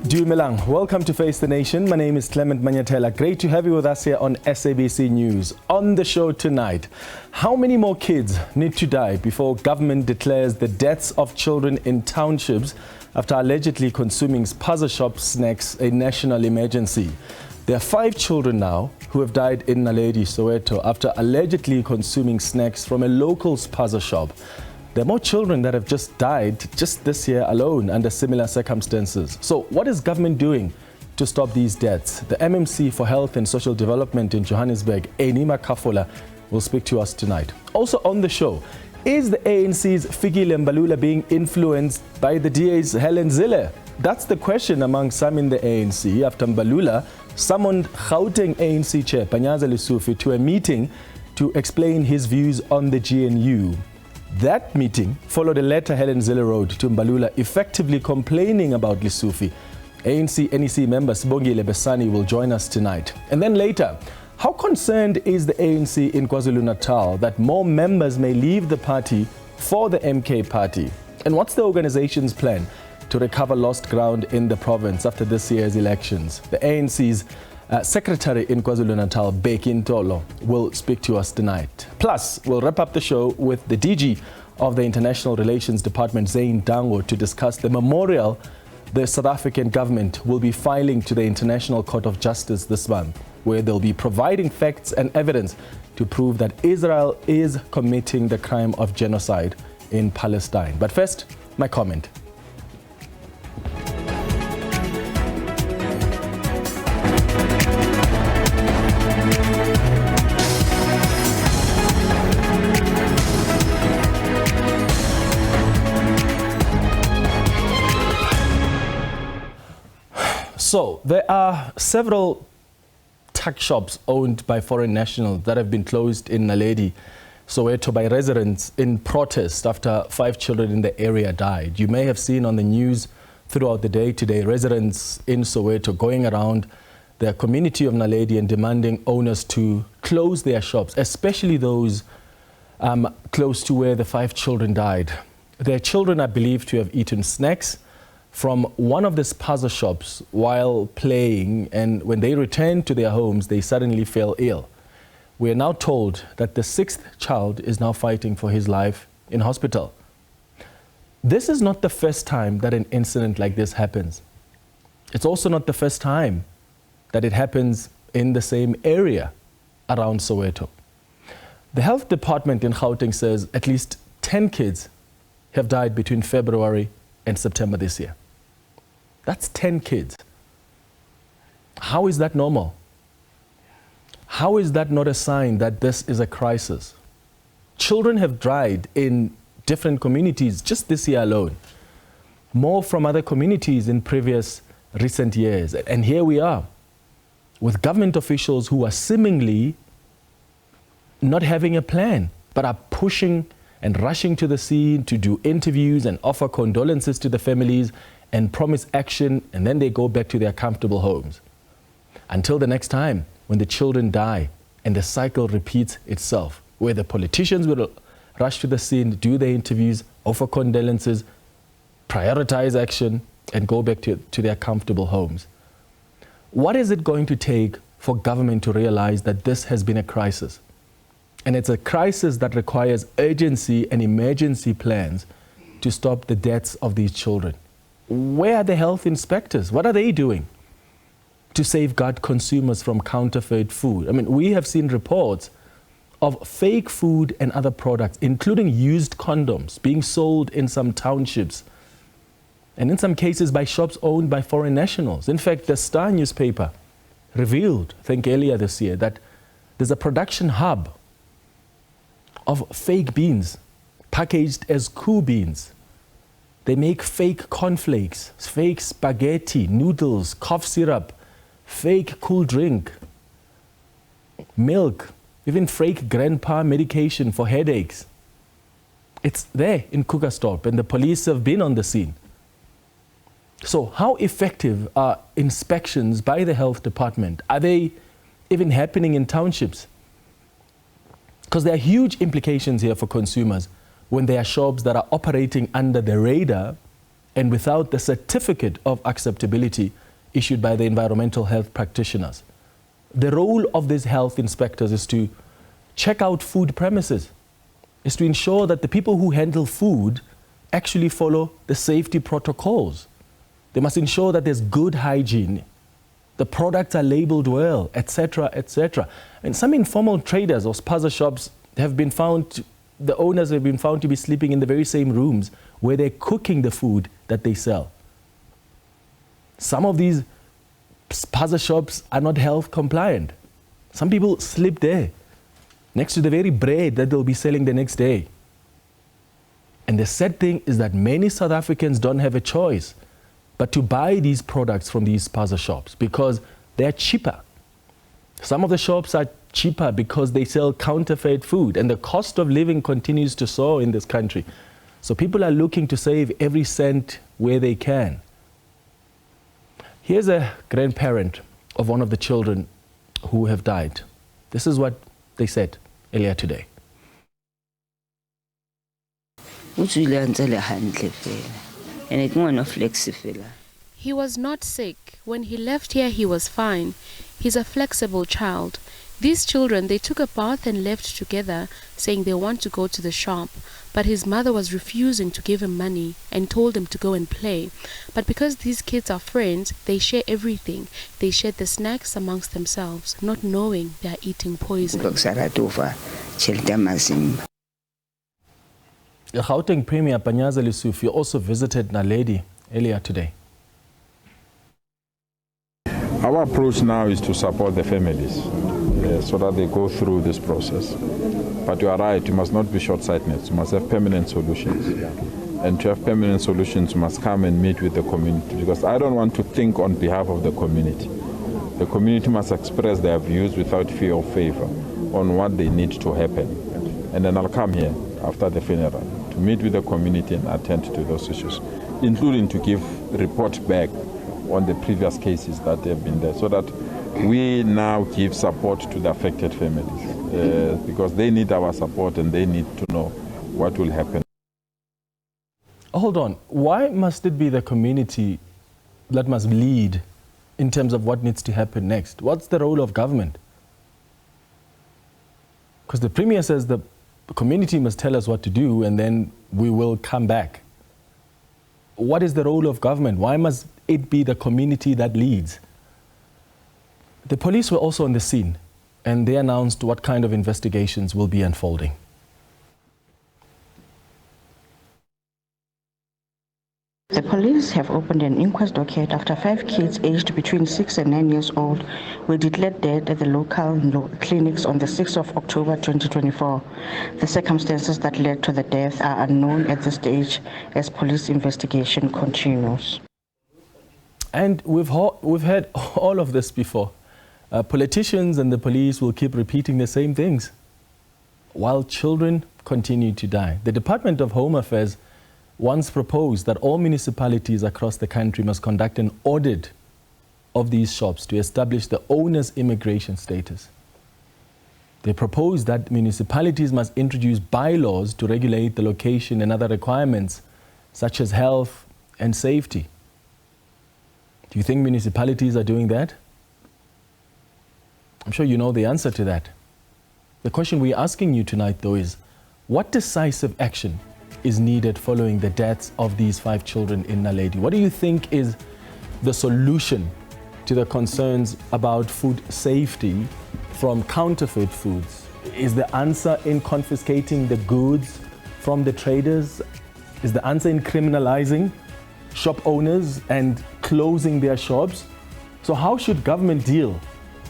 Dumelang, welcome to Face the Nation. My name is Clement Manyatela. Great to have you with us here on SABC News. On the show tonight, how many more kids need to die before government declares the deaths of children in townships after allegedly consuming Spaza shop snacks a national emergency? There are 5 children now who have died in Naledi, Soweto, after allegedly consuming snacks from a local Spaza shop. There are more children that have just died just this year alone under similar circumstances. So what is government doing to stop these deaths? The MMC for Health and Social Development in Johannesburg, Ennie Makhafola, will speak to us tonight. Also on the show, is the ANC's Sibongile Besani being influenced by the DA's Helen Zille? That's the question among some in the ANC after Mbalula summoned Gauteng ANC Chair Panyaza Lesufi to a meeting to explain his views on the GNU. That meeting followed a letter Helen Zille wrote to Mbalula effectively complaining about Lesufi. ANC NEC member Sibongile Besani will join us tonight. And then later, how concerned is the ANC in KwaZulu-Natal that more members may leave the party for the MK party? And what's the organization's plan to recover lost ground in the province after this year's elections? The ANC's Secretary in KwaZulu-Natal, Beki Ntolo, will speak to us tonight. Plus, we'll wrap up the show with the DG of the International Relations Department, Zane Dangor, to discuss the memorial the South African government will be filing to the International Court of Justice this month, where they'll be providing facts and evidence to prove that Israel is committing the crime of genocide in Palestine. But first, my comment. So, there are several tuck shops owned by foreign nationals that have been closed in Naledi, Soweto, by residents in protest after 5 children in the area died. You may have seen on the news throughout the day today residents in Soweto going around their community of Naledi and demanding owners to close their shops, especially those close to where the 5 children died. Their children are believed to have eaten snacks from one of the Spaza shops while playing, and when they returned to their homes, they suddenly fell ill. We are now told that the 6th child is now fighting for his life in hospital. This is not the first time that an incident like this happens. It's also not the first time that it happens in the same area around Soweto. The health department in Gauteng says at least 10 kids have died between February and September this year. That's 10 kids. How is that normal? How is that not a sign that this is a crisis? Children have died in different communities just this year alone. More from other communities in previous recent years. And here we are with government officials who are seemingly not having a plan, but are pushing and rushing to the scene to do interviews and offer condolences to the families and promise action, and then they go back to their comfortable homes. Until the next time when the children die and the cycle repeats itself, where the politicians will rush to the scene, do their interviews, offer condolences, prioritize action, and go back to their comfortable homes. What is it going to take for government to realize that this has been a crisis? And it's a crisis that requires urgency and emergency plans to stop the deaths of these children. Where are the health inspectors? What are they doing to safeguard consumers from counterfeit food? I mean, we have seen reports of fake food and other products, including used condoms, being sold in some townships, and in some cases by shops owned by foreign nationals. In fact, the Star newspaper revealed, I think earlier this year, that there's a production hub of fake beans packaged as coup beans. They make fake cornflakes, fake spaghetti, noodles, cough syrup, fake cool drink, milk, even fake grandpa medication for headaches. It's there in Krugersdorp, and the police have been on the scene. So how effective are inspections by the health department? Are they even happening in townships? Because there are huge implications here for consumers when there are shops that are operating under the radar and without the certificate of acceptability issued by the environmental health practitioners. The role of these health inspectors is to check out food premises, is to ensure that the people who handle food actually follow the safety protocols. They must ensure that there's good hygiene, the products are labeled well, etc., etc. And some informal traders or spaza shops have been found, the owners have been found to be sleeping in the very same rooms where they're cooking the food that they sell. Some of these spaza shops are not health compliant. Some people sleep there, next to the very bread that they'll be selling the next day. And the sad thing is that many South Africans don't have a choice but to buy these products from these spaza shops because they're cheaper. Some of the shops are cheaper because they sell counterfeit food, and the cost of living continues to soar in this country. So people are looking to save every cent where they can. Here's a grandparent of one of the children who have died. This is what they said earlier today. He was not sick. When he left here, he was fine. He's a flexible child. These children, they took a bath and left together, saying they want to go to the shop. But his mother was refusing to give him money and told him to go and play. But because these kids are friends, they share everything. They share the snacks amongst themselves, not knowing they are eating poison. The Gauteng Premier Panyaza Lesufi also visited Naledi earlier today. Our approach now is to support the families so that they go through this process. But you are right, you must not be short-sighted. You must have permanent solutions. And to have permanent solutions, you must come and meet with the community, because I don't want to think on behalf of the community. The community must express their views without fear or favor on what they need to happen. And then I'll come here after the funeral to meet with the community and attend to those issues, including to give report back on the previous cases that have been there, so that we now give support to the affected families, because they need our support and they need to know what will happen. Hold on. Why must it be the community that must lead in terms of what needs to happen next? What's the role of government? Because the Premier says the community must tell us what to do and then we will come back. What is the role of government? Why must it be the community that leads? The police were also on the scene, and they announced what kind of investigations will be unfolding. The police have opened an inquest docket after 5 kids aged between 6 and 9 years old were declared dead at the local clinics on the 6th of October 2024. The circumstances that led to the death are unknown at this stage as police investigation continues. And we've heard all of this before. Politicians and the police will keep repeating the same things while children continue to die. The Department of Home Affairs once proposed that all municipalities across the country must conduct an audit of these shops to establish the owner's immigration status. They proposed that municipalities must introduce bylaws to regulate the location and other requirements such as health and safety. Do you think municipalities are doing that? I'm sure you know the answer to that. The question we're asking you tonight, though, is what decisive action is needed following the deaths of these 5 children in Naledi? What do you think is the solution to the concerns about food safety from counterfeit foods? Is the answer in confiscating the goods from the traders? Is the answer in criminalizing shop owners and closing their shops? So how should government deal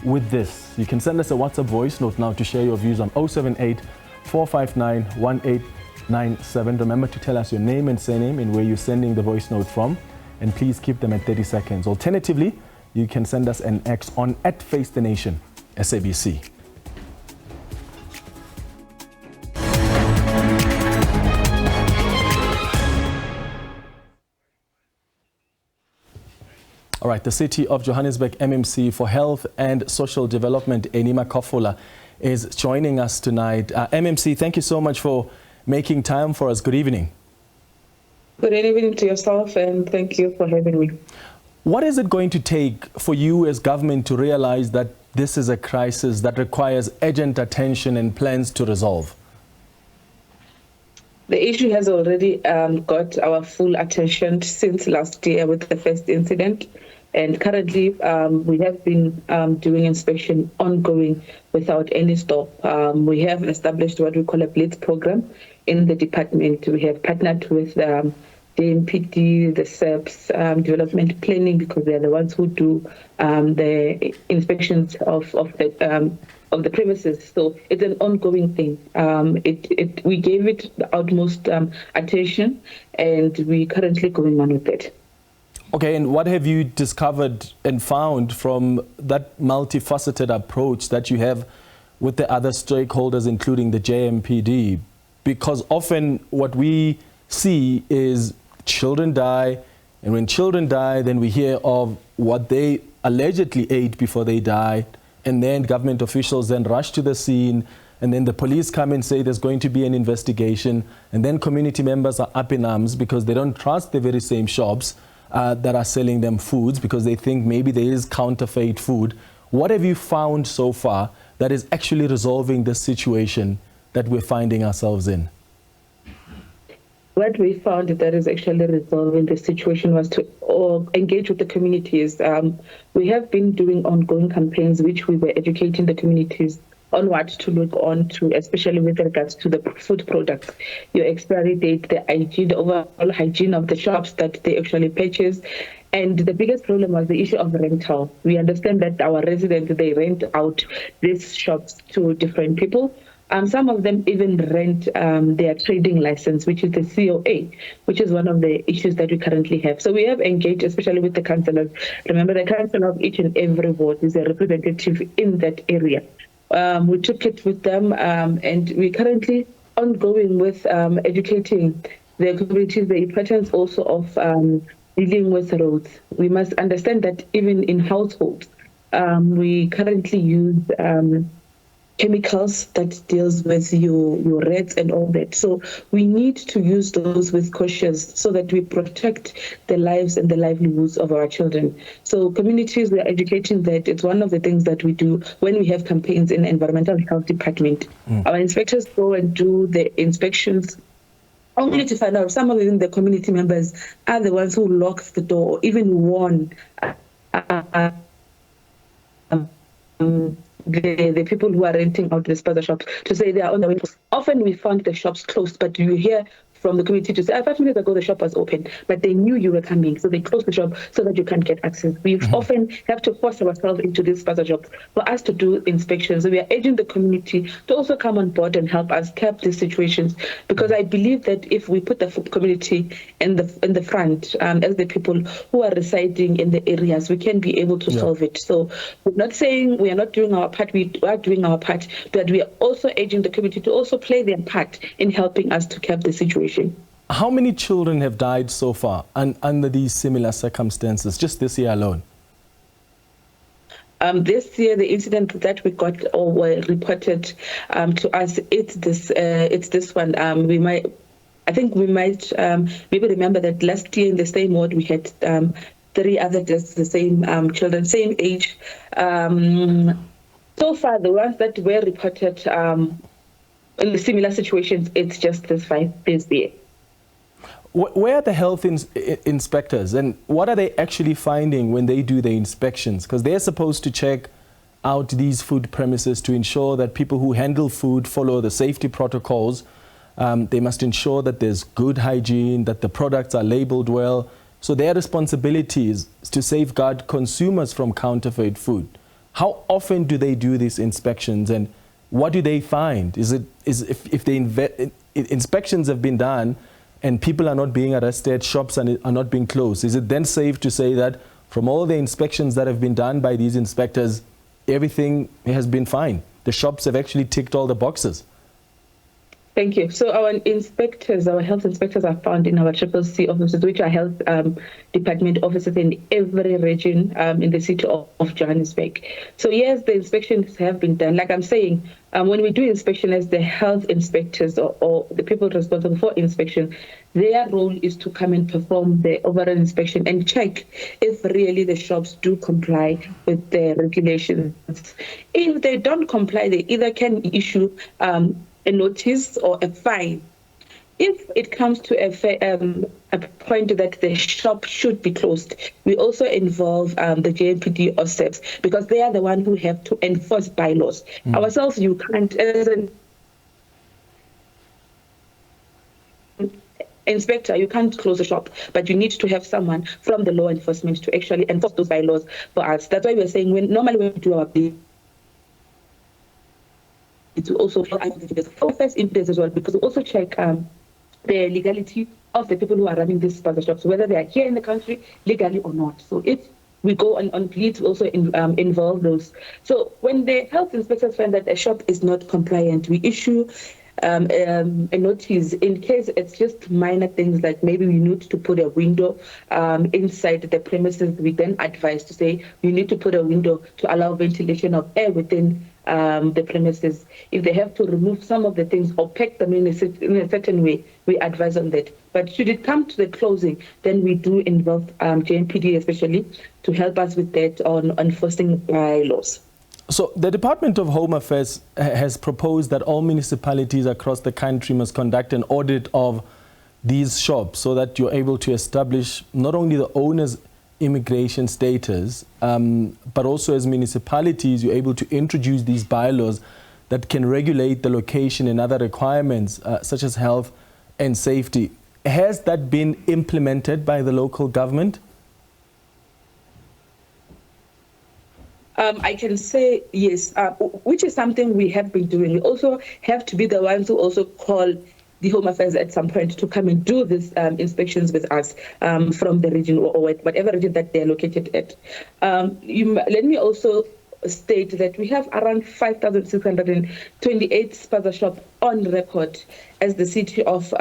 with this? You can send us a WhatsApp voice note now to share your views on 078 459 1897. Remember to tell us your name and surname and where you're sending the voice note from, and please keep them at 30 seconds. Alternatively, you can send us an X on @FaceTheNation SABC. All right, the City of Johannesburg MMC for Health and Social Development, Ennie Makhafola, is joining us tonight. MMC, thank you so much for making time for us. Good evening. Good evening to yourself, and thank you for having me. What is it going to take for you as government to realize that this is a crisis that requires urgent attention and plans to resolve? The issue has already got our full attention since last year with the first incident. And currently, we have been doing inspection ongoing without any stop. We have established what we call a blitz program in the department. We have partnered with the NPD, the SABC, development planning, because they're the ones who do the inspections of the premises. So it's an ongoing thing. We gave it the utmost attention, and we're currently going on with it. Okay, and what have you discovered and found from that multifaceted approach that you have with the other stakeholders, including the JMPD? Because often what we see is children die, and when children die, then we hear of what they allegedly ate before they died, and then government officials then rush to the scene, and then the police come and say there's going to be an investigation, and then community members are up in arms because they don't trust the very same shops that are selling them foods because they think maybe there is counterfeit food. What have you found so far that is actually resolving this situation that we're finding ourselves in? What we found that is actually resolving the situation was to engage with the communities. We have been doing ongoing campaigns which we were educating the communities on what to look on to, especially with regards to the food products, your expiry date, the hygiene, the overall hygiene of the shops that they actually purchase. And the biggest problem was the issue of rental. We understand that our residents, they rent out these shops to different people. Some of them even rent their trading license, which is the COA, which is one of the issues that we currently have. So we have engaged, especially with the councillors. Remember, the councillor of each and every ward is a representative in that area. We took it with them, and we're currently ongoing with educating the communities the importance also of dealing with roads. We must understand that even in households, we currently use chemicals that deals with your rats and all that. So we need to use those with cautious so that we protect the lives and the livelihoods of our children. So communities, we are educating that. It's one of the things that we do when we have campaigns in the Environmental Health Department. Our inspectors go and do the inspections only to find out some of the community members are the ones who lock the door or even warn the people who are renting out the Spaza shops to say they are on the way. Often we found the shops closed, but you hear from the community to say, 5 minutes ago the shop was open, but they knew you were coming, so they closed the shop so that you can't get access. We often have to force ourselves into these Spaza shops for us to do inspections. So we are urging the community to also come on board and help us cap these situations, because I believe that if we put the community in the front as the people who are residing in the areas, we can be able to solve it. So we're not saying we are not doing our part, we are doing our part, but we are also urging the community to also play their part in helping us to cap the situation. How many children have died so far under these similar circumstances, just this year alone? This year, the incident that we got or were reported to us, it's this one. I think we might maybe remember that last year in the same ward we had 3 other deaths, the same children, same age. So far, the ones that were reported in the similar situations, it's just this year. Where are the health inspectors, and what are they actually finding when they do the inspections? Because they're supposed to check out these food premises to ensure that people who handle food follow the safety protocols. They must ensure that there's good hygiene, that the products are labeled well. So their responsibility is to safeguard consumers from counterfeit food. How often do they do these inspections, and what do they find? If the inspections have been done and people are not being arrested, shops are not being closed, is it then safe to say that from all the inspections that have been done by these inspectors, everything has been fine? The shops have actually ticked all the boxes? Thank you. So our inspectors, our health inspectors are found in our CCC offices, which are health department offices in every region in the city of Johannesburg. So yes, the inspections have been done. Like I'm saying, when we do inspection as the health inspectors or the people responsible for inspection, their role is to come and perform the overall inspection and check if really the shops do comply with the regulations. If they don't comply, they either can issue a notice or a fine. If it comes to a point that the shop should be closed, we also involve the JPD or SEPs, because they are the one who have to enforce bylaws. Ourselves, you can't, as an inspector, you can't close a shop, but you need to have someone from the law enforcement to actually enforce those bylaws for us. That's why we're saying normally when we do our bid, to also first impedance as well, because we also check the legality of the people who are running these spaza shops, whether they are here in the country legally or not. So if we go on pleads, we also involve those. So when the health inspectors find that a shop is not compliant, we issue a notice. In case it's just minor things like maybe we need to put a window inside the premises, we then advise to say you need to put a window to allow ventilation of air within the premises. If they have to remove some of the things or pack them in a certain way, we advise on that. But should it come to the closing, then we do involve JNPD especially to help us with that on enforcing bylaws. So the Department of Home Affairs has proposed that all municipalities across the country must conduct an audit of these shops so that you're able to establish not only the owner's immigration status, but also as municipalities, you're able to introduce these bylaws that can regulate the location and other requirements such as health and safety. Has that been implemented by the local government? I can say yes, which is something we have been doing. We also have to be the ones who also call the Home Affairs at some point to come and do these inspections with us from the region or whatever region that they're located at. Let me also state that we have around 5,628 spaza shops on record as the city of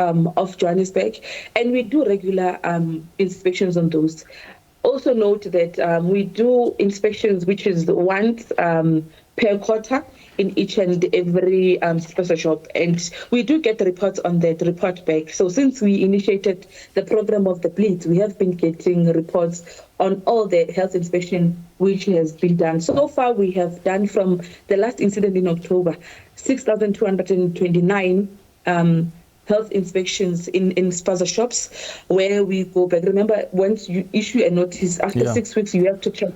Johannesburg, and we do regular inspections on those. Also note that we do inspections, which is once per quarter in each and every spaza shop, and we do get reports on that report back. So since we initiated the program of the Blitz, we have been getting reports on all the health inspection which has been done. So far, we have done from the last incident in October, 6,229 health inspections in spaza shops, where we go back. Remember, once you issue a notice, after 6 weeks, you have to check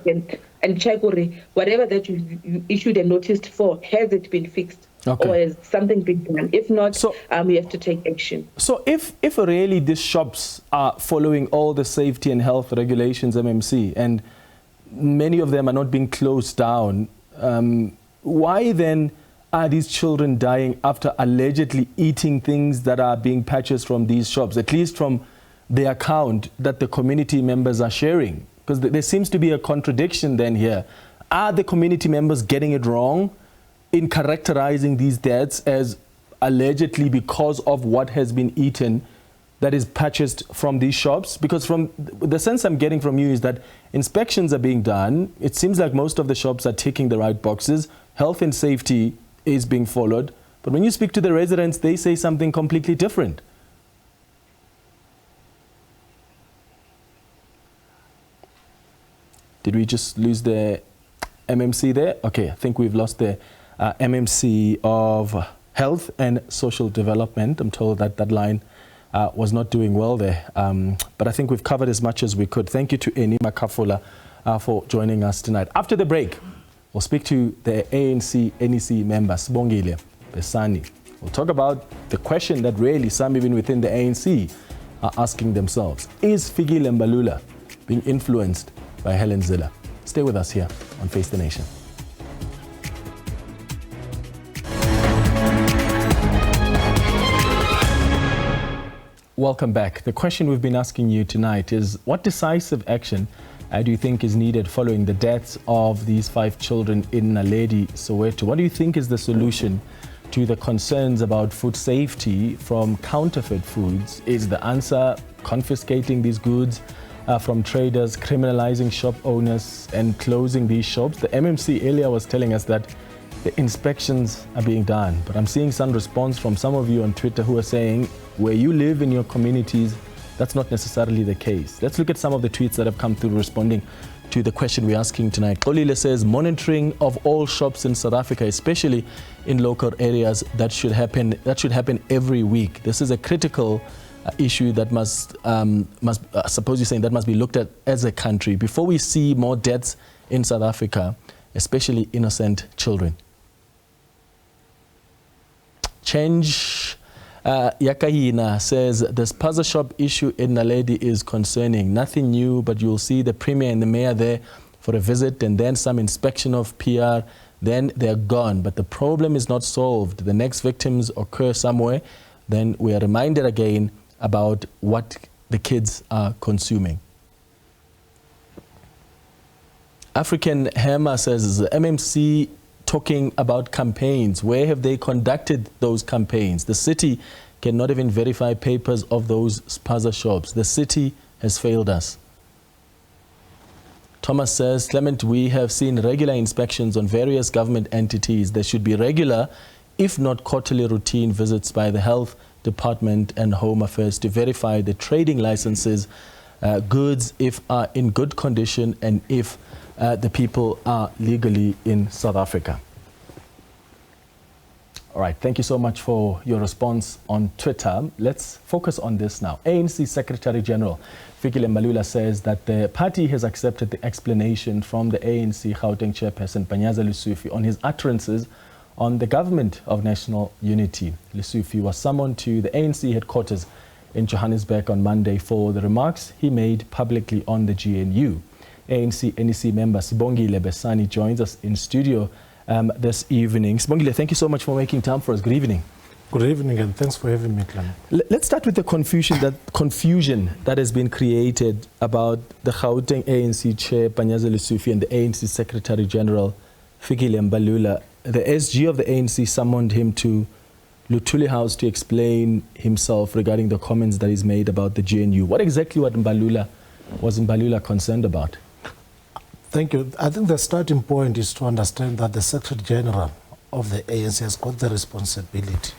and check whatever that you issued a notice for, has it been fixed? Okay. Or has something been done? If not, we have to take action. So if really these shops are following all the safety and health regulations, MMC, and many of them are not being closed down, why then are these children dying after allegedly eating things that are being purchased from these shops, at least from the account that the community members are sharing? Because there seems to be a contradiction then here. Are the community members getting it wrong in characterizing these deaths as allegedly because of what has been eaten that is purchased from these shops? Because from the sense I'm getting from you is that inspections are being done. It seems like most of the shops are ticking the right boxes. Health and safety is being followed. But when you speak to the residents, they say something completely different. Did we just lose the MMC there? Okay, I think we've lost the MMC of Health and Social Development. I'm told that that line was not doing well there. But I think we've covered as much as we could. Thank you to Ennie Makhafola for joining us tonight. After the break, we'll speak to the ANC NEC member, Sibongile Besani. We'll talk about the question that really some even within the ANC are asking themselves. Is Fikile Mbalula being influenced by Helen Zille? Stay with us here on Face the Nation. Welcome back. The question we've been asking you tonight is, what decisive action do you think is needed following the deaths of these 5 children in Naledi, Soweto? What do you think is the solution to the concerns about food safety from counterfeit foods. Is the answer confiscating these goods from traders, criminalizing shop owners and closing these shops? The MMC earlier was telling us that the inspections are being done, but I'm seeing some response from some of you on Twitter who are saying where you live in your communities, that's not necessarily the case. Let's look at some of the tweets that have come through responding to the question we're asking tonight. Kolile says monitoring of all shops in South Africa, especially in local areas, that should happen every week. This is a critical issue that must suppose you're saying that must be looked at as a country before we see more deaths in South Africa, especially innocent children. Change Yakayina says the Spaza shop issue in Naledi is concerning. Nothing new, but you'll see the premier and the mayor there for a visit and then some inspection of PR, then they're gone. But the problem is not solved. The next victims occur somewhere, then we are reminded again about what the kids are consuming. African Hammer says the MMC talking about campaigns. Where have they conducted those campaigns? The city cannot even verify papers of those Spaza shops. The city has failed us. Thomas says, Clement, we have seen regular inspections on various government entities. There should be regular, if not quarterly routine visits by the Health Department and Home Affairs to verify the trading licenses, goods if are in good condition and if the people are legally in South Africa. All right, thank you so much for your response on Twitter. Let's focus on this now. ANC Secretary General Sibongile Besani says that the party has accepted the explanation from the ANC Gauteng Chairperson Panyaza Lesufi on his utterances on the government of national unity. Lesufi was summoned to the ANC headquarters in Johannesburg on Monday for the remarks he made publicly on the GNU. ANC NEC member Sibongile Besani joins us in studio this evening. Sibongile, thank you so much for making time for us. Good evening. Good evening and thanks for having me, Clement. Let's start with the confusion that has been created about the Gauteng ANC chair Panyaza Lesufi and the ANC Secretary General Sibongile Besani. The SG of the ANC summoned him to Luthuli House to explain himself regarding the comments that he's made about the GNU. What exactly was Mbalula concerned about? Thank you. I think the starting point is to understand that the Secretary General of the ANC has got the responsibility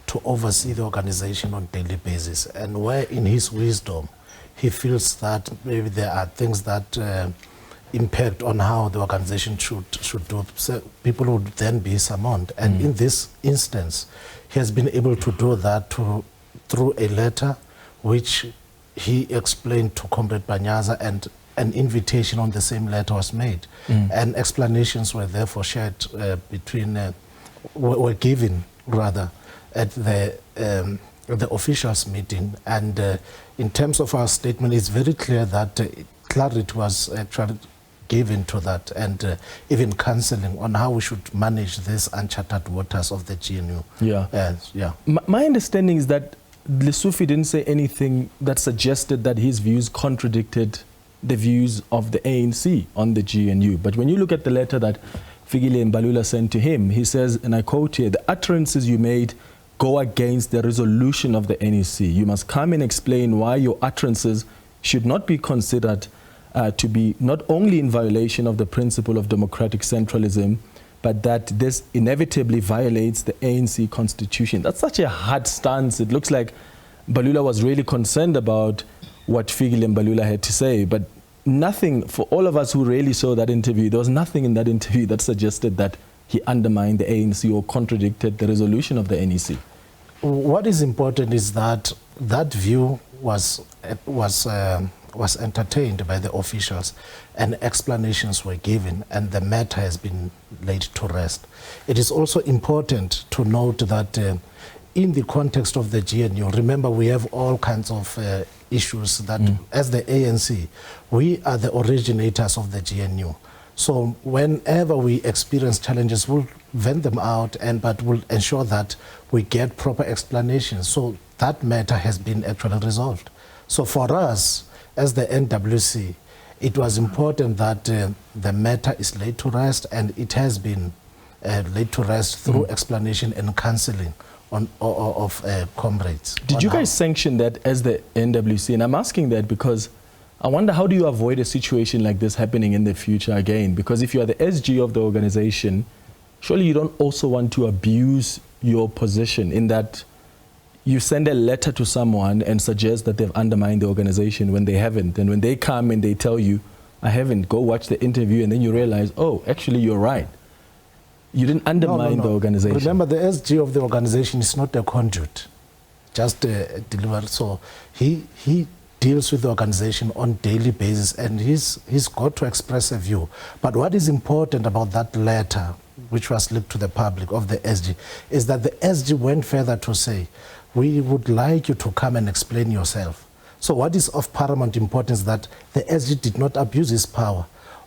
to oversee the organization on a daily basis. And where in his wisdom he feels that maybe there are things that impact on how the organization should do, so people would then be summoned. And in this instance, he has been able to do that through a letter which he explained to Comrade Panyaza, and an invitation on the same letter was made. And explanations were therefore shared were given rather at the officials meeting. And in terms of our statement, it's very clear that clarity was actually given to that, and even counseling on how we should manage these uncharted waters of the GNU. My understanding is that Lesufi didn't say anything that suggested that his views contradicted the views of the ANC on the GNU. But when you look at the letter that Sibongile Besani sent to him, he says, and I quote here, "The utterances you made go against the resolution of the NEC. You must come and explain why your utterances should not be considered to be not only in violation of the principle of democratic centralism, but that this inevitably violates the ANC constitution." That's such a hard stance. It looks like Mbalula was really concerned about what Sibongile Besani had to say, but nothing, for all of us who really saw that interview, there was nothing in that interview that suggested that he undermined the ANC or contradicted the resolution of the NEC. What is important is that that view was entertained by the officials and explanations were given, and the matter has been laid to rest. It is also important to note that in the context of the GNU, remember we have all kinds of issues that as the ANC, we are the originators of the GNU. So whenever we experience challenges, we'll vent them out, but we'll ensure that we get proper explanations. So that matter has been actually resolved. So for us, as the NWC, it was important that the matter is laid to rest, and it has been laid to rest through explanation and counseling of comrades. Did you guys sanction that as the NWC? And I'm asking that because I wonder, how do you avoid a situation like this happening in the future again? Because if you are the SG of the organization, surely you don't also want to abuse your position in that you send a letter to someone and suggest that they've undermined the organization when they haven't. And when they come and they tell you, I haven't, go watch the interview, and then you realize, oh, actually you're right. You didn't undermine the organization. Remember, the SG of the organization is not a conduit, just a deliverer. So he deals with the organization on daily basis, and he's got to express a view. But what is important about that letter, which was leaked to the public of the SG, is that the SG went further to say, we would like you to come and explain yourself. So what is of paramount importance that the SG did not abuse his power,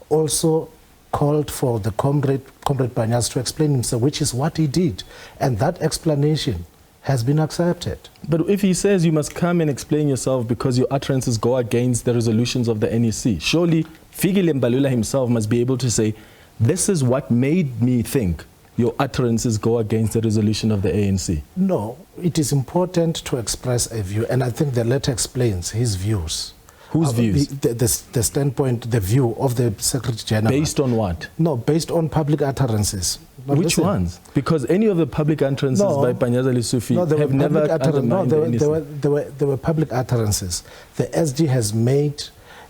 also called for the comrade Panyaza to explain himself, which is what he did. And that explanation has been accepted. But if he says you must come and explain yourself because your utterances go against the resolutions of the NEC, surely Fikile Mbalula himself must be able to say, this is what made me think your utterances go against the resolution of the ANC. No, it is important to express a view, and I think the letter explains his views. Whose views? The standpoint, the view of the Secretary General. Based on what? No, based on public utterances. But which ones? Because any of the public utterances by Panyaza Lesufi have never undermined the NEC. There were public utterances. The SG has made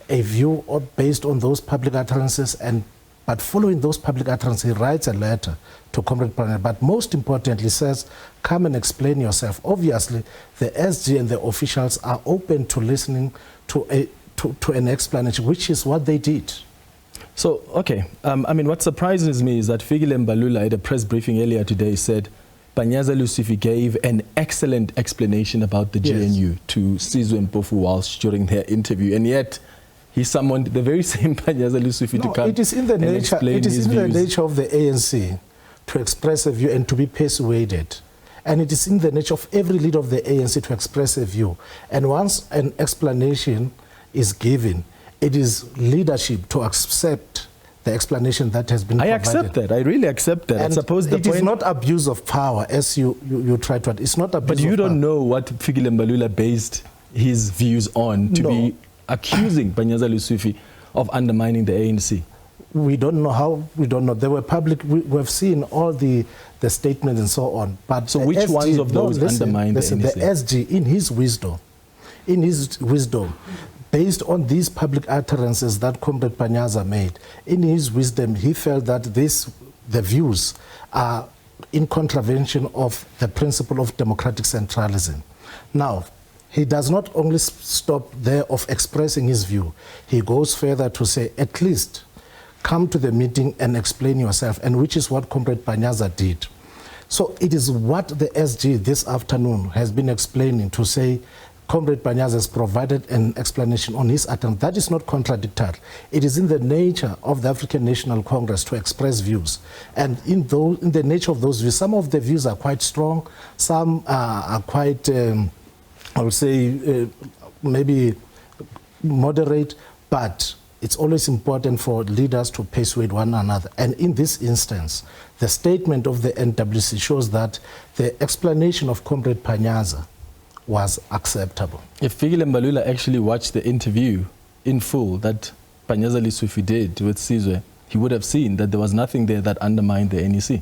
a view based on those public utterances, but following those public utterances, he writes a letter to Comrade Panyaza, but most importantly says, come and explain yourself. Obviously, the SG and the officials are open to listening to an explanation, which is what they did. So, okay, I mean, what surprises me is that Fikile Mbalula at a press briefing earlier today said Panyaza Lesufi gave an excellent explanation about the GNU to Sizwe Mpofu Walsh during their interview, and yet he summoned the very same Panyaza Lesufi to come it is in the and nature, explain it is his in views. the nature of the ANC to express a view and to be persuaded. And it is in the nature of every leader of the ANC to express a view. And once an explanation is given, it is leadership to accept the explanation that has been provided. I accept that. I really accept that. And I suppose the it point is not abuse of power, as you try to. It's not abuse. But you of don't power. know what Fikile Mbalula based his views on to be accusing Panyaza Lesufi of undermining the ANC. We don't know how. We don't know. There were public. We've seen all the statements and so on. But so which SG, ones of those undermine the NEC? The SG, in his wisdom, based on these public utterances that Comrade Panyaza made, in his wisdom, he felt that the views are in contravention of the principle of democratic centralism. Now, he does not only stop there of expressing his view. He goes further to say, at least come to the meeting and explain yourself, and which is what Comrade Panyaza did. So it is what the SG this afternoon has been explaining to say, Comrade Panyaza has provided an explanation on his attempt. That is not contradictory. It is in the nature of the African National Congress to express views. And in the nature of those views, some of the views are quite strong, some are quite, I would say, maybe moderate, but it's always important for leaders to persuade one another. And in this instance, the statement of the NWC shows that the explanation of Comrade Panyaza was acceptable. If Fikile Mbalula actually watched the interview in full that Panyaza Lesufi did with Sizwe, he would have seen that there was nothing there that undermined the NEC.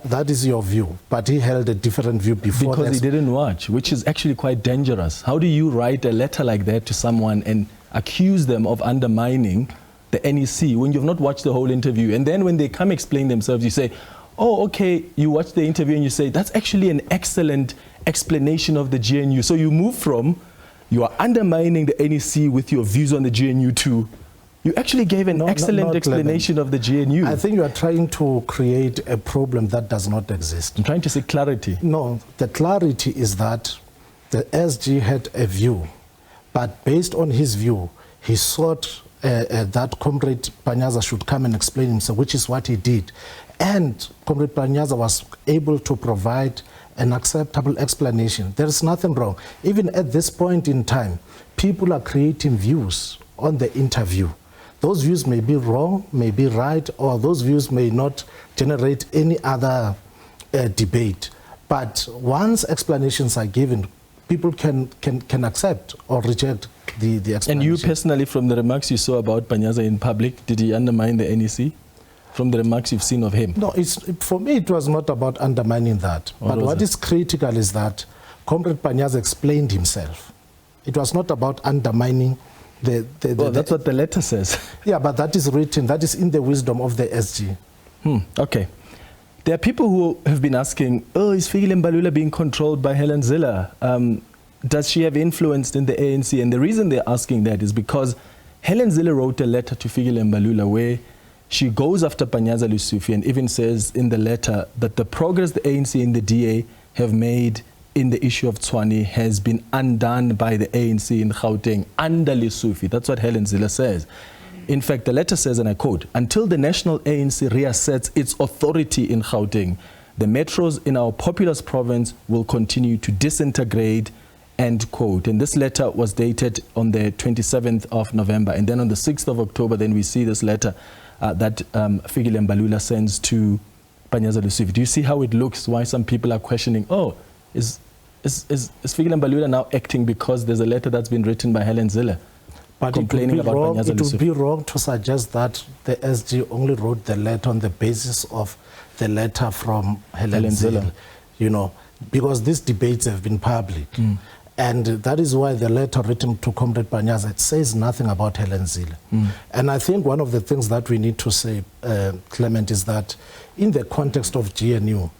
That is your view, but he held a different view before. Because he didn't watch, which is actually quite dangerous. How do you write a letter like that to someone and accuse them of undermining the NEC when you've not watched the whole interview? And then when they come explain themselves, you say, oh, okay, you watch the interview and you say, that's actually an excellent explanation of the GNU. So you move from, you are undermining the NEC with your views on the GNU to, you actually gave an excellent explanation of the GNU. I think you are trying to create a problem that does not exist. I'm trying to say clarity. No, the clarity is that the SG had a view, but based on his view, he sought that Comrade Panyaza should come and explain himself, which is what he did. And Comrade Panyaza was able to provide an acceptable explanation. There is nothing wrong. Even at this point in time, people are creating views on the interview. Those views may be wrong, may be right, or those views may not generate any other debate. But once explanations are given, people can accept or reject the explanation. And you personally, from the remarks you saw about Panyaza in public, did he undermine the NEC? From the remarks you've seen of him? No, for me it was not about undermining that. But what is critical is that Comrade Panyaza explained himself. It was not about undermining well, that's what the letter says. Yeah, but that is written, that is in the wisdom of the SG. Okay. There are people who have been asking, is Fikile Mbalula being controlled by Helen Zille? Does she have influence in the ANC? And the reason they're asking that is because Helen Zille wrote a letter to Fikile Mbalula where she goes after Panyaza Lesufi and even says in the letter that the progress the ANC and the DA have made in the issue of Tshwane has been undone by the ANC in Gauteng under Lesufi. That's what Helen Zille says. In fact, the letter says, and I quote, "Until the national ANC reasserts its authority in Gauteng, the metros in our populous province will continue to disintegrate," end quote. And this letter was dated on the 27th of November. And then on the 6th of October, then we see this letter that Fikile Mbalula sends to Panyaza Lesufi. Do you see how it looks? Why some people are questioning, is Fikile Mbalula now acting because there's a letter that's been written by Helen Zille? But complaining about Panyaza it would be wrong to suggest that the SG only wrote the letter on the basis of the letter from Helen Zille, you know, because these debates have been public. And that is why the letter written to Comrade Panyaza, it says nothing about Helen Zille. And I think one of the things that we need to say, Clement, is that in the context of GNU,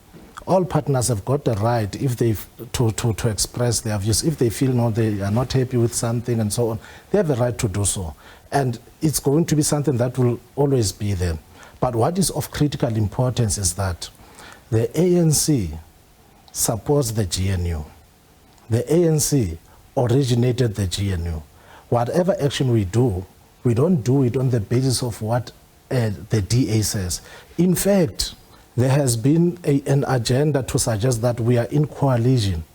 all partners have got the right, if they to express their views. If they feel they are not happy with something and so on, they have the right to do so. And it's going to be something that will always be there. But what is of critical importance is that the ANC supports the GNU. The ANC originated the GNU. Whatever action we do, we don't do it on the basis of what the DA says. In fact, there has been an agenda to suggest that we are in coalition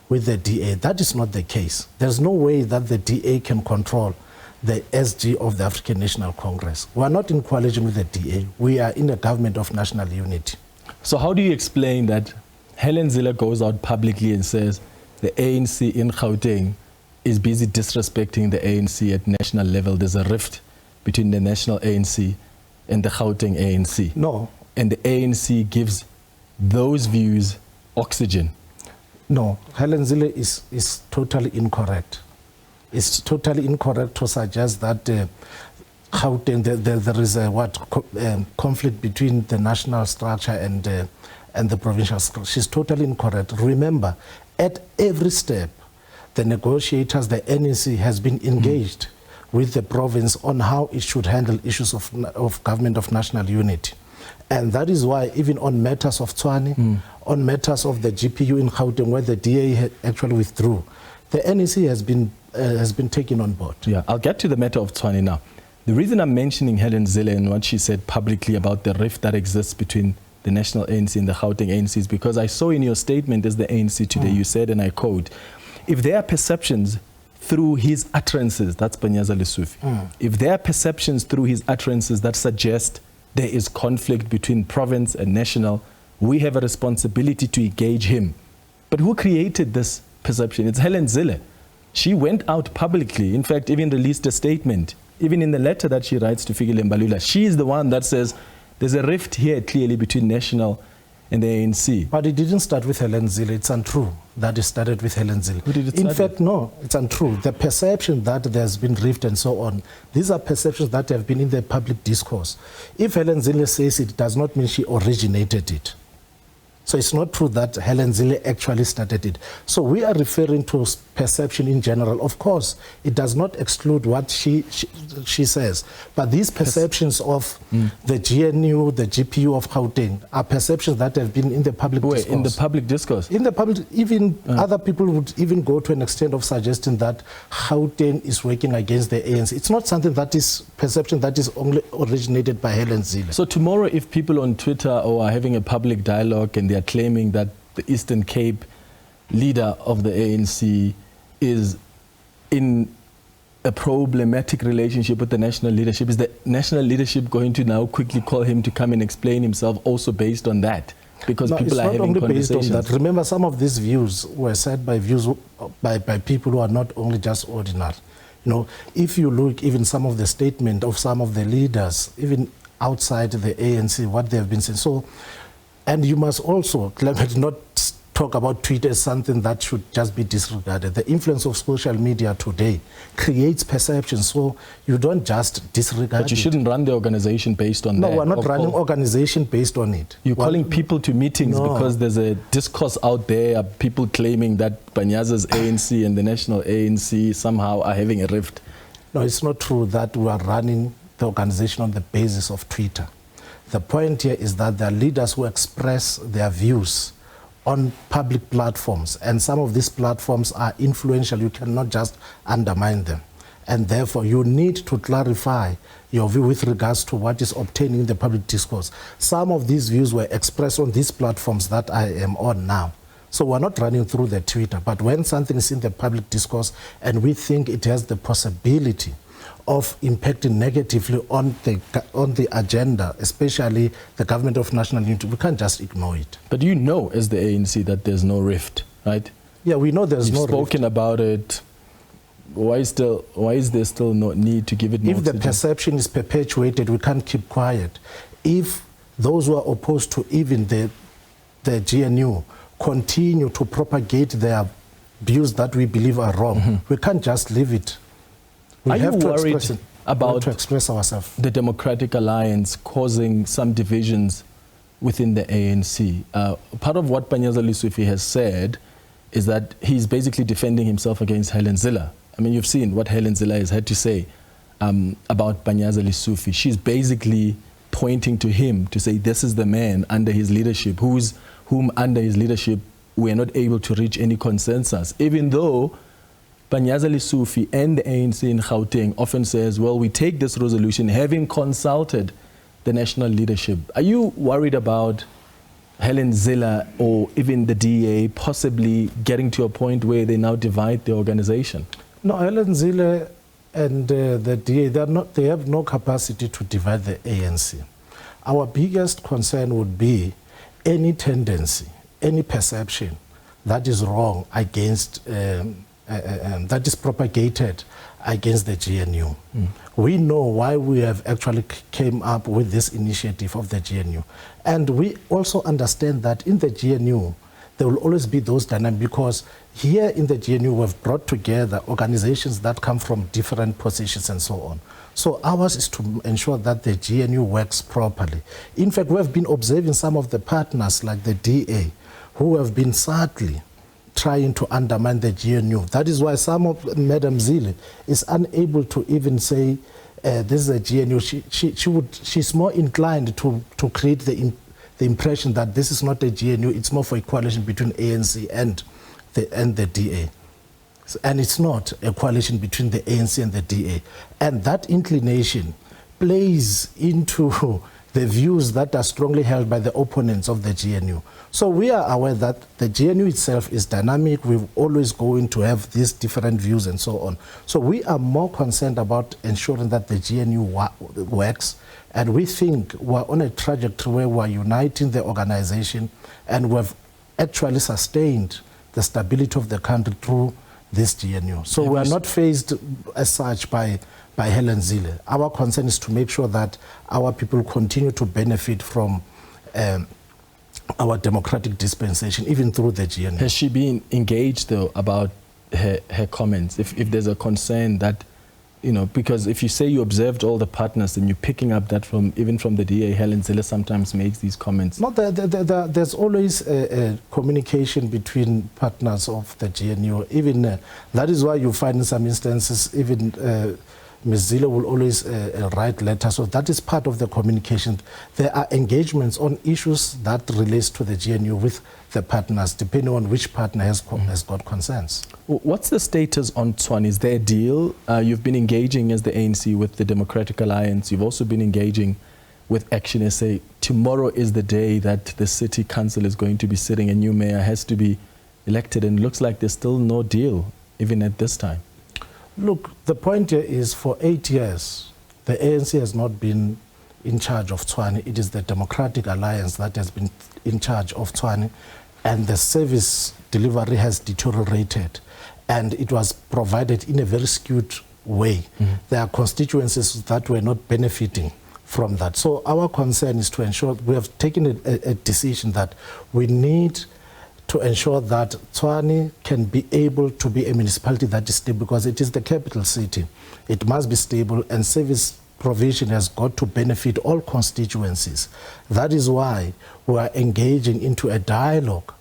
with the DA. That is not the case. There's no way that the DA can control the SG of the African National Congress. We are not in coalition with the DA. We are in a government of national unity. So how do you explain that Helen Zille goes out publicly and says the ANC in Gauteng is busy disrespecting the ANC at national level? There's a rift between the national ANC and the Gauteng ANC. No. And the ANC gives those views oxygen. No, Helen Zille is totally incorrect. It's totally incorrect to suggest that Gauteng, there is a conflict between the national structure and the provincial structure. She's totally incorrect. Remember, at every step, the negotiators, the NEC, has been engaged with the province on how it should handle issues of government of national unity. And that is why even on matters of Tshwane, on matters of the GPU in Gauteng, where the DA actually withdrew, the NEC has been taken on board. Yeah, I'll get to the matter of Tshwane now. The reason I'm mentioning Helen Zille and what she said publicly about the rift that exists between the national ANC and the Gauteng ANC is because I saw in your statement as the ANC today, you said, and I quote, if there are perceptions through his utterances, that's Panyaza Lesufi, if there are perceptions through his utterances that suggest there is conflict between province and national, we have a responsibility to engage him. But who created this perception? It's Helen Zille. She went out publicly, in fact, even released a statement, even in the letter that she writes to Fikile Mbalula. She is the one that says there's a rift here clearly between national and the ANC. But it didn't start with Helen Zille. It's untrue that it started with Helen Zille. Who did it In start fact, with? no, it's untrue. The perception that there's been rift and so on, these are perceptions that have been in the public discourse. If Helen Zille says it, does not mean she originated it. So it's not true that Helen Zille actually started it. So we are referring to perception in general. Of course, it does not exclude what she says. But these perceptions of the GNU, the GPU of Gauteng, are perceptions that have been in the public discourse. In the public discourse? In the public, even other people would even go to an extent of suggesting that Gauteng is working against the ANC. It's not something that is perception that is only originated by Helen Zille. So tomorrow, if people on Twitter or are having a public dialogue and they are claiming that the Eastern Cape leader of the ANC is in a problematic relationship with the national leadership? Is the national leadership going to now quickly call him to come and explain himself also based on that? Because no, people are having conversations. Based on that. Remember, some of these views were said by people who are not only just ordinary. You know, if you look even some of the statement of some of the leaders, even outside the ANC, what they have been saying. So, and you must also, Clement, not talk about Twitter as something that should just be disregarded. The influence of social media today creates perception, so you don't just disregard it. But you shouldn't run the organization based on that. No, we're not running organization based on it. You're calling people to meetings because there's a discourse out there, people claiming that Panyaza's ANC and the national ANC somehow are having a rift. No, it's not true that we are running the organization on the basis of Twitter. The point here is that there are leaders who express their views on public platforms, and some of these platforms are influential. You cannot just undermine them, and therefore you need to clarify your view with regards to what is obtained in the public discourse. Some of these views were expressed on these platforms that I am on now. So we're not running through the Twitter, but when something is in the public discourse and we think it has the possibility of impacting negatively on the agenda, especially the government of national unity, we can't just ignore it. But you know, as the ANC, that there's no rift, right? Yeah, we know there's no rift. You've spoken about it. Why is there still no need to give it more? If the perception is perpetuated, we can't keep quiet. If those who are opposed to even the GNU continue to propagate their views that we believe are wrong, we can't just leave it. Are you worried about to express ourselves? The Democratic Alliance causing some divisions within the ANC? Part of what Panyaza Lesufi has said is that he's basically defending himself against Helen Zille. I mean, you've seen what Helen Zille has had to say about Panyaza Lesufi. She's basically pointing to him to say this is the man under his leadership, whom under his leadership we are not able to reach any consensus, even though Panyaza Lesufi and the ANC in Gauteng often says, well, we take this resolution having consulted the national leadership. Are you worried about Helen Zille or even the DA possibly getting to a point where they now divide the organization? No, Helen Zille and the DA, they have no capacity to divide the ANC. Our biggest concern would be any tendency, any perception that is wrong against that is propagated against the GNU. We know why we have actually came up with this initiative of the GNU. And we also understand that in the GNU, there will always be those dynamics, because here in the GNU, we've brought together organizations that come from different positions and so on. So ours is to ensure that the GNU works properly. In fact, we have been observing some of the partners like the DA who have been sadly trying to undermine the GNU. That is why some of Madam Zille is unable to even say this is a GNU. She's more inclined to create the impression that this is not a GNU, it's more for a coalition between ANC and the DA. And it's not a coalition between the ANC and the DA. And that inclination plays into the views that are strongly held by the opponents of the GNU. So we are aware that the GNU itself is dynamic. We're always going to have these different views and so on. So we are more concerned about ensuring that the GNU works. And we think we're on a trajectory where we're uniting the organization, and we've actually sustained the stability of the country through this GNU. So we are not faced as such by Helen Zille. Our concern is to make sure that our people continue to benefit from our democratic dispensation, even through the GNU. Has she been engaged, though, about her comments? If there's a concern that, you know, because if you say you observed all the partners and you're picking up that even from the DA, Helen Zille sometimes makes these comments. No, there's always a communication between partners of the GNU. Even that is why you find in some instances, even Ms. Zille will always write letters. So that is part of the communication. There are engagements on issues that relates to the GNU with the partners, depending on which partner has got concerns. What's the status on Tshwane? Is there a deal? You've been engaging as the ANC with the Democratic Alliance. You've also been engaging with Action SA. Tomorrow is the day that the city council is going to be sitting. A new mayor has to be elected, and it looks like there's still no deal, even at this time. Look, the point here is for 8 years, the ANC has not been in charge of Tshwane. It is the Democratic Alliance that has been in charge of Tshwane, and the service delivery has deteriorated, and it was provided in a very skewed way. There are constituencies that were not benefiting from that. So our concern is to ensure, we have taken a decision that we need to ensure that Tshwane can be able to be a municipality that is stable, because it is the capital city. It must be stable, and service provision has got to benefit all constituencies. That is why we are engaging into a dialogue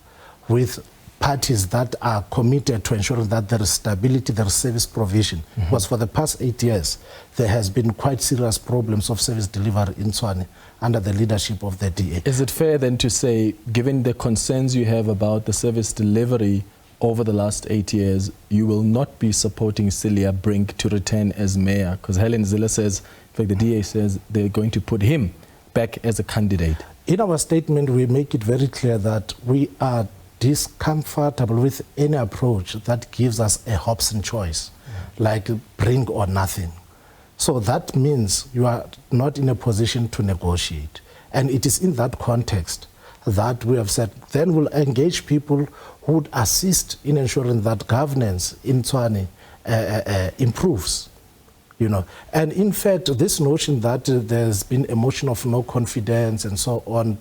with parties that are committed to ensuring that there is stability, there is service provision. Because for the past 8 years, there has been quite serious problems of service delivery in Tshwane under the leadership of the DA. Is it fair then to say, given the concerns you have about the service delivery over the last 8 years, you will not be supporting Celia Brink to return as mayor? Because Helen Zille says, in fact, the DA says they're going to put him back as a candidate. In our statement, we make it very clear that we are discomfortable with any approach that gives us a Hobson choice, like bring or nothing. So that means you are not in a position to negotiate. And it is in that context that we have said, then we'll engage people who would assist in ensuring that governance in Tshwane improves. You know, and in fact, this notion that there's been a motion of no confidence and so on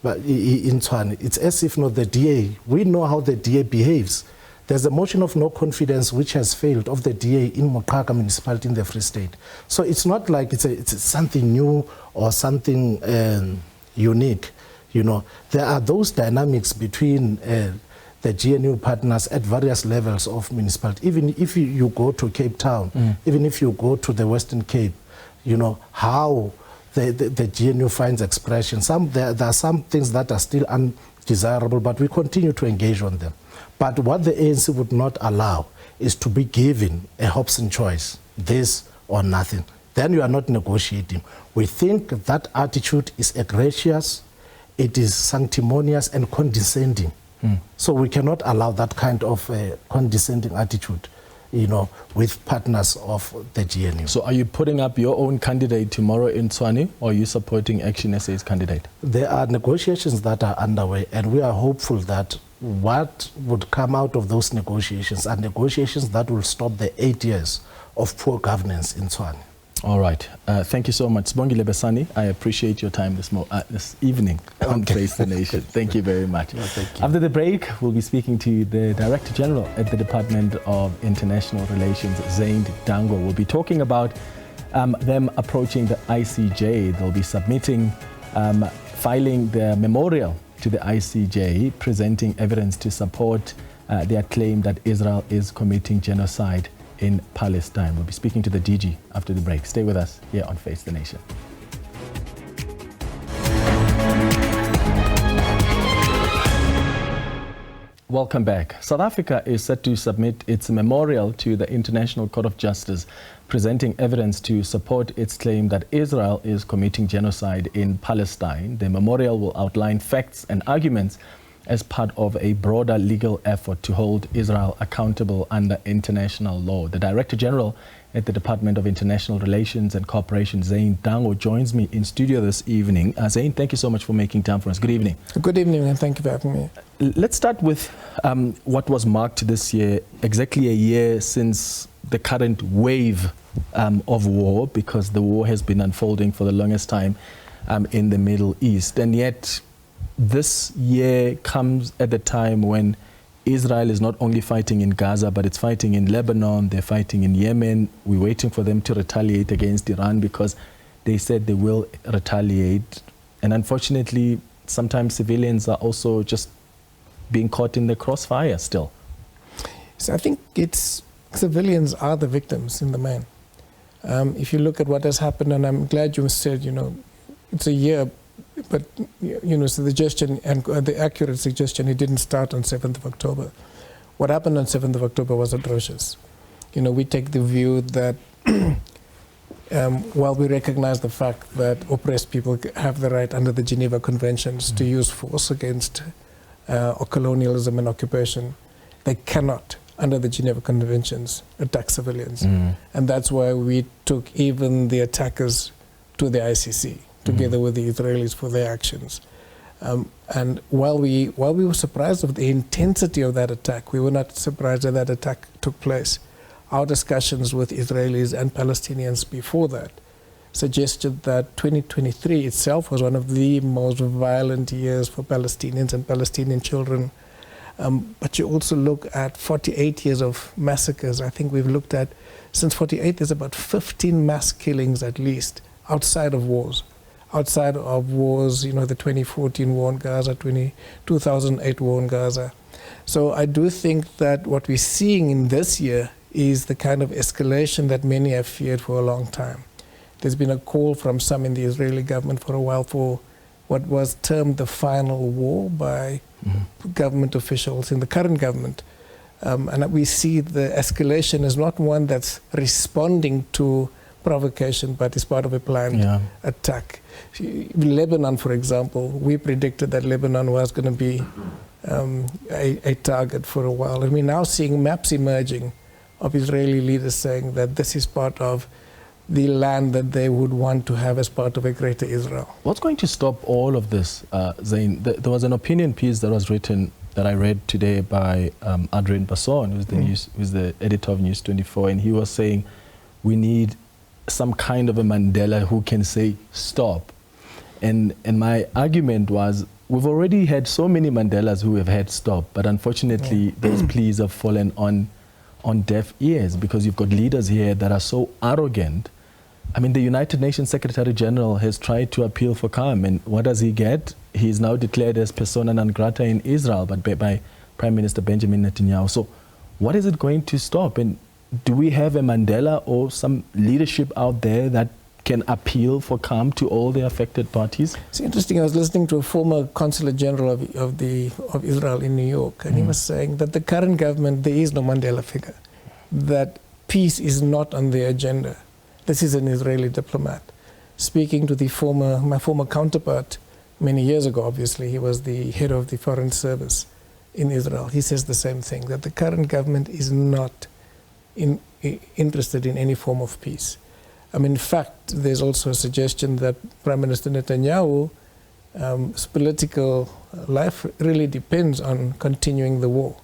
in Tshwane, it's as if not the DA. We know how the DA behaves. There's a motion of no confidence which has failed of the DA in Moqaka municipality in the Free State. So it's not like it's something new or something unique. You know, there are those dynamics between the GNU partners at various levels of municipality. Even if you go to Cape Town, even if you go to the Western Cape, you know, how the GNU finds expression. There are some things that are still undesirable, but we continue to engage on them. But what the ANC would not allow is to be given a Hobson choice, this or nothing. Then you are not negotiating. We think that attitude is egregious, it is sanctimonious and condescending. So we cannot allow that kind of condescending attitude, you know, with partners of the GNU. So are you putting up your own candidate tomorrow in Tshwane, or are you supporting Action SA's candidate? There are negotiations that are underway, and we are hopeful that what would come out of those negotiations are negotiations that will stop the 8 years of poor governance in Tshwane. All right. Thank you so much. Sibongile Besani, I appreciate your time this evening on Face the Nation. Thank you very much. No, thank you. After the break, we'll be speaking to the Director General at the Department of International Relations, Zane Dangor. We'll be talking about them approaching the ICJ. They'll be submitting, filing their memorial to the ICJ, presenting evidence to support their claim that Israel is committing genocide in Palestine. We'll be speaking to the DG after the break. Stay with us here on Face the Nation. Welcome back. South Africa is set to submit its memorial to the International Court of Justice, presenting evidence to support its claim that Israel is committing genocide in Palestine. The memorial will outline facts and arguments as part of a broader legal effort to hold Israel accountable under international law. The Director General at the Department of International Relations and Cooperation, Zane Dangor, joins me in studio this evening. Zane, thank you so much for making time for us. Good evening. Good evening, and thank you for having me. Let's start with what was marked this year, exactly a year since the current wave of war, because the war has been unfolding for the longest time in the Middle East. And yet, this year comes at the time when Israel is not only fighting in Gaza, but it's fighting in Lebanon, they're fighting in Yemen. We're waiting for them to retaliate against Iran because they said they will retaliate. And unfortunately, sometimes civilians are also just being caught in the crossfire still. So I think civilians are the victims in the main. If you look at what has happened, and I'm glad you said, it's a year, but, suggestion and the accurate suggestion, it didn't start on 7th of October. What happened on 7th of October was atrocious. We take the view that while we recognize the fact that oppressed people have the right under the Geneva Conventions to use force against colonialism and occupation, they cannot under the Geneva Conventions, attack civilians. And that's why we took even the attackers to the ICC, together with the Israelis for their actions. And while we were surprised of the intensity of that attack, we were not surprised that that attack took place. Our discussions with Israelis and Palestinians before that suggested that 2023 itself was one of the most violent years for Palestinians and Palestinian children. But you also look at 48 years of massacres. I think we've looked at, since 48, there's about 15 mass killings at least, outside of wars. Outside of wars, you know, the 2014 war in Gaza, 2008 war in Gaza. So I do think that what we're seeing in this year is the kind of escalation that many have feared for a long time. There's been a call from some in the Israeli government for a while for what was termed the final war by government officials in the current government. And we see the escalation as not one that's responding to provocation, but is part of a planned attack. Lebanon, for example, we predicted that Lebanon was going to be a target for a while. And we're now seeing maps emerging of Israeli leaders saying that this is part of the land that they would want to have as part of a greater Israel. What's going to stop all of this, Zane? There was an opinion piece that was written, that I read today by Adrian Basson, who's the editor of News 24, and he was saying we need some kind of a Mandela who can say stop. And my argument was, we've already had so many Mandelas who have had stop, but unfortunately those pleas have fallen on deaf ears, because you've got leaders here that are so arrogant. I mean, the United Nations Secretary General has tried to appeal for calm, and what does he get? He is now declared as persona non grata in Israel, but by Prime Minister Benjamin Netanyahu. So what is it going to stop? And do we have a Mandela or some leadership out there that can appeal for calm to all the affected parties? It's interesting. I was listening to a former Consular General of Israel in New York, and he was saying that the current government, there is no Mandela figure, that peace is not on the agenda. This is an Israeli diplomat. Speaking to my former counterpart many years ago, obviously, he was the head of the Foreign Service in Israel. He says the same thing, that the current government is not interested in any form of peace. In fact, there's also a suggestion that Prime Minister Netanyahu's political life really depends on continuing the war.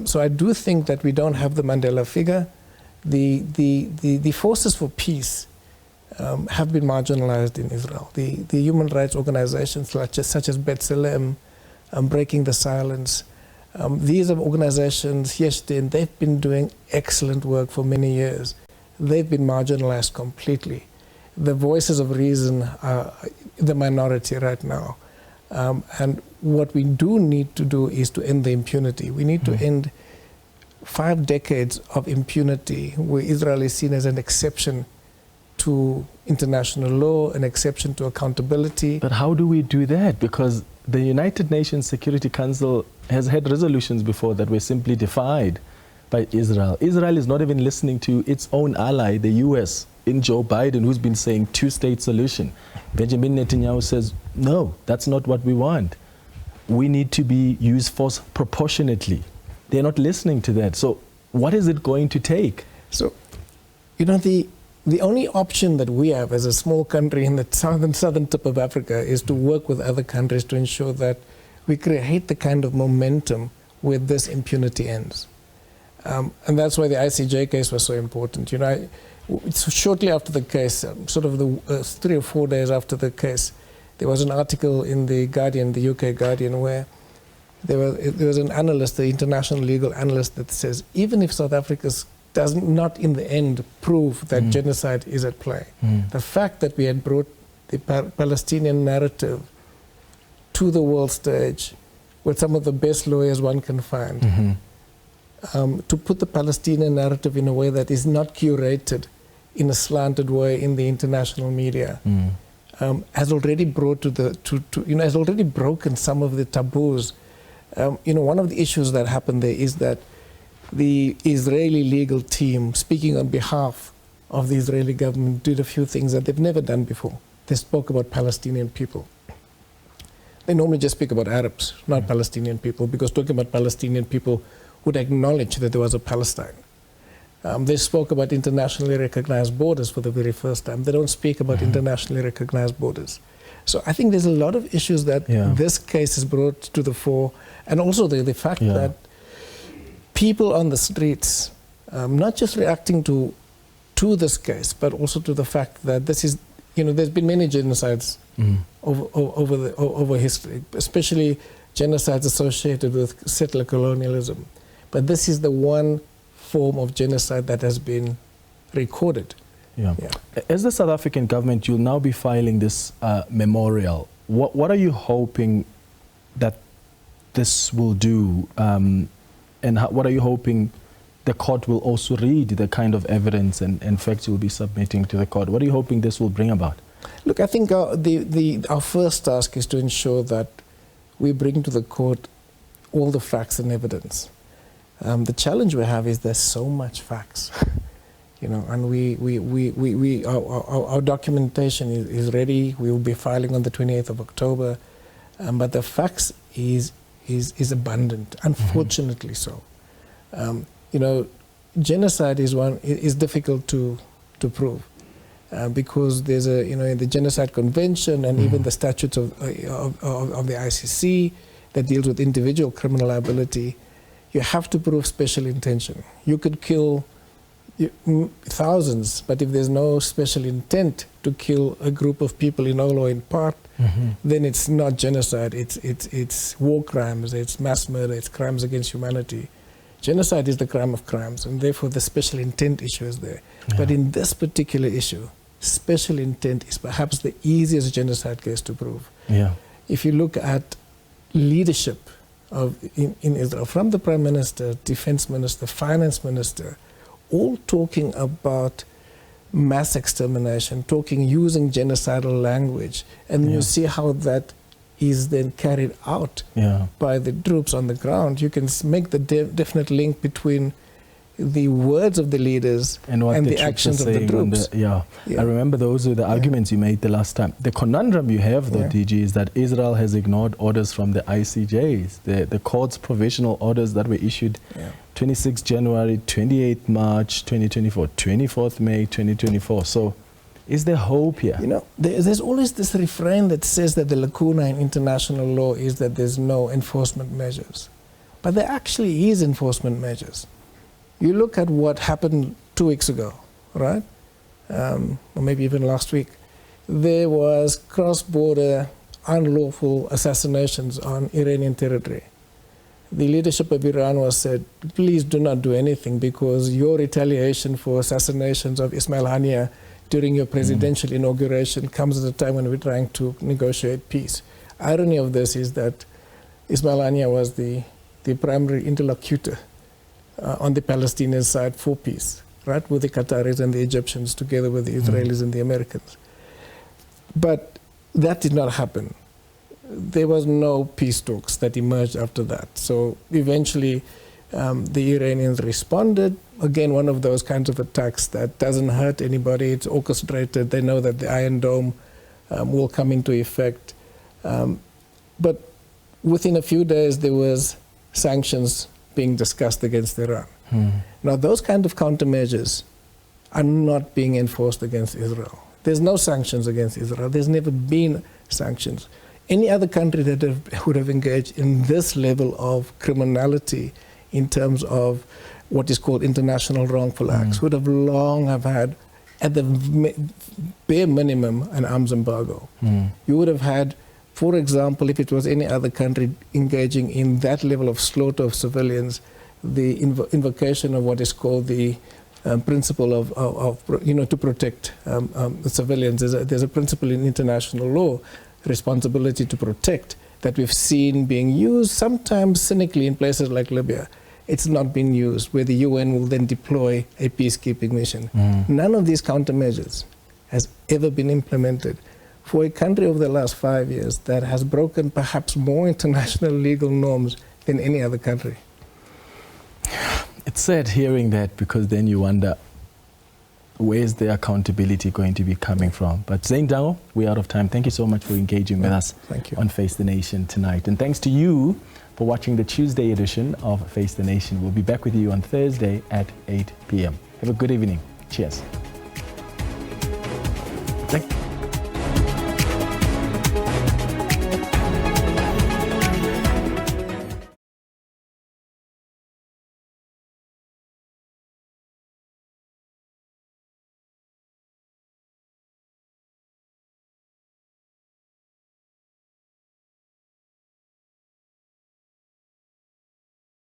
So I do think that we don't have the Mandela figure. The forces for peace have been marginalized in Israel. The human rights organizations such as B'Tselem, Breaking the Silence, these are organizations, they've been doing excellent work for many years. They've been marginalized completely. The voices of reason are the minority right now. And what we do need to do is to end the impunity. We need to end 5 decades of impunity where Israel is seen as an exception to international law, an exception to accountability. But how do we do that? Because the United Nations Security Council has had resolutions before that were simply defied by Israel. Israel is not even listening to its own ally, the US, in Joe Biden, who's been saying two-state solution. Benjamin Netanyahu says, no, that's not what we want. We need to use force proportionately. They're not listening to that. So what is it going to take? So, the only option that we have as a small country in the southern tip of Africa is to work with other countries to ensure that we create the kind of momentum where this impunity ends. And that's why the ICJ case was so important. Shortly after the case, 3 or 4 days after the case, there was an article in the Guardian, the UK Guardian, where there was an analyst, the international legal analyst, that says even if South Africa does not in the end prove that genocide is at play, the fact that we had brought the Palestinian narrative to the world stage with some of the best lawyers one can find, to put the Palestinian narrative in a way that is not curated in a slanted way in the international media, has already has already broken some of the taboos. One of the issues that happened there is that the Israeli legal team, speaking on behalf of the Israeli government, did a few things that they've never done before. They spoke about Palestinian people. They normally just speak about Arabs, not Palestinian people, because talking about Palestinian people would acknowledge that there was a Palestine. They spoke about internationally recognized borders for the very first time. They don't speak about internationally recognized borders. So I think there's a lot of issues that this case has brought to the fore, and also the fact that people on the streets, not just reacting to this case, but also to the fact that this is, there's been many genocides over history, especially genocides associated with settler colonialism. But this is the one form of genocide that has been recorded. As the South African government, you'll now be filing this memorial. What are you hoping that this will do? And what are you hoping the court will also read, the kind of evidence and facts you'll be submitting to the court? What are you hoping this will bring about? Look, I think our first task is to ensure that we bring to the court all the facts and evidence. The challenge we have is there's so much facts, and our documentation is ready. We will be filing on the 28th of October, but the facts is abundant, unfortunately so. Genocide is difficult to prove because there's the Genocide Convention and even the statutes of the ICC that deals with individual criminal liability. You have to prove special intention. You could kill thousands, but if there's no special intent to kill a group of people in whole or in part, then it's not genocide. It's war crimes, it's mass murder, it's crimes against humanity. Genocide is the crime of crimes, and therefore the special intent issue is there. But in this particular issue, special intent is perhaps the easiest genocide case to prove. If you look at leadership in Israel, from the Prime Minister, Defense Minister, Finance Minister, all talking about mass extermination, using genocidal language, and you see how that is then carried out by the troops on the ground. You can make the definite link between the words of the leaders and the actions of the troops. I remember those were the arguments you made the last time. The conundrum you have, though, DG, is that Israel has ignored orders from the ICJs, the court's provisional orders that were issued 26 January, 28 March 2024, 24th May 2024. So is there hope here? There's always this refrain that says that the lacuna in international law is that there's no enforcement measures. But there actually is enforcement measures. You look at what happened 2 weeks ago, right? Or maybe even last week. There was cross-border unlawful assassinations on Iranian territory. The leadership of Iran was said, please do not do anything because your retaliation for assassinations of Ismail Haniyeh during your presidential inauguration comes at a time when we're trying to negotiate peace. Irony of this is that Ismail Haniyeh was the primary interlocutor on the Palestinian side for peace, right, with the Qataris and the Egyptians together with the Israelis and the Americans. But that did not happen. There was no peace talks that emerged after that. So eventually the Iranians responded. Again, one of those kinds of attacks that doesn't hurt anybody. It's orchestrated. They know that the Iron Dome will come into effect. But within a few days, there was sanctions being discussed against Iran. Now, those kind of countermeasures are not being enforced against Israel. There's no sanctions against Israel. There's never been sanctions. Any other country that would have engaged in this level of criminality in terms of what is called international wrongful acts would have long have had, at the bare minimum, an arms embargo. You would have had, for example, if it was any other country engaging in that level of slaughter of civilians, the invocation of what is called the principle of to protect the civilians. There's a principle in international law, responsibility to protect, that we've seen being used sometimes cynically in places like Libya. It's not been used, where the UN will then deploy a peacekeeping mission. None of these countermeasures has ever been implemented for a country over the last 5 years that has broken perhaps more international legal norms than any other country. It's sad hearing that, because then you wonder, where's the accountability going to be coming from? But Zane Dangor, we're out of time. Thank you so much for engaging with us on Face the Nation tonight. And thanks to you for watching the Tuesday edition of Face the Nation. We'll be back with you on Thursday at 8 p.m. Have a good evening. Cheers. Thank you.